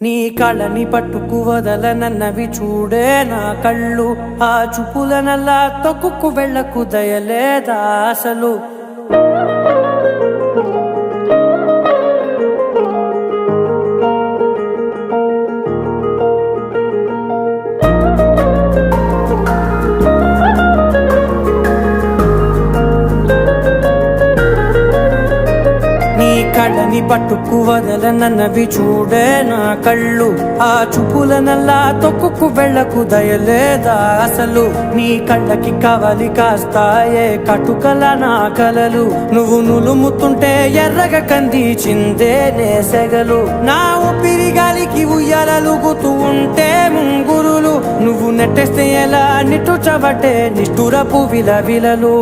నీ కళ్ళని పట్టుకు వదలనన్నవి చూడే నా కళ్ళు, ఆ చూపులనల్లా తొక్కుకు వెళ్ళకు దయలేదా అసలు. కళ్ళని పట్టుకు వదలనన్నవి చూడే నా కళ్ళు, ఆ చూపులనల్లా తొక్కుకు వెళ్ళకు దయలేదా అసలు. నీ కళ్ళకి కవలి కాస్తాయే కటుకల నా కలలు, నువ్వు నులుముతుంటే ఎర్రగా కంది చిందే నేసెగలు. నా ఊపిరి గాలికి ఉయ్యాలలుగుతూ ఉంటే ముంగురులు, నువ్వు నెట్టేస్తే ఎలా నిట్టుచబట్టే నిష్ఠురపు విలవిలలు.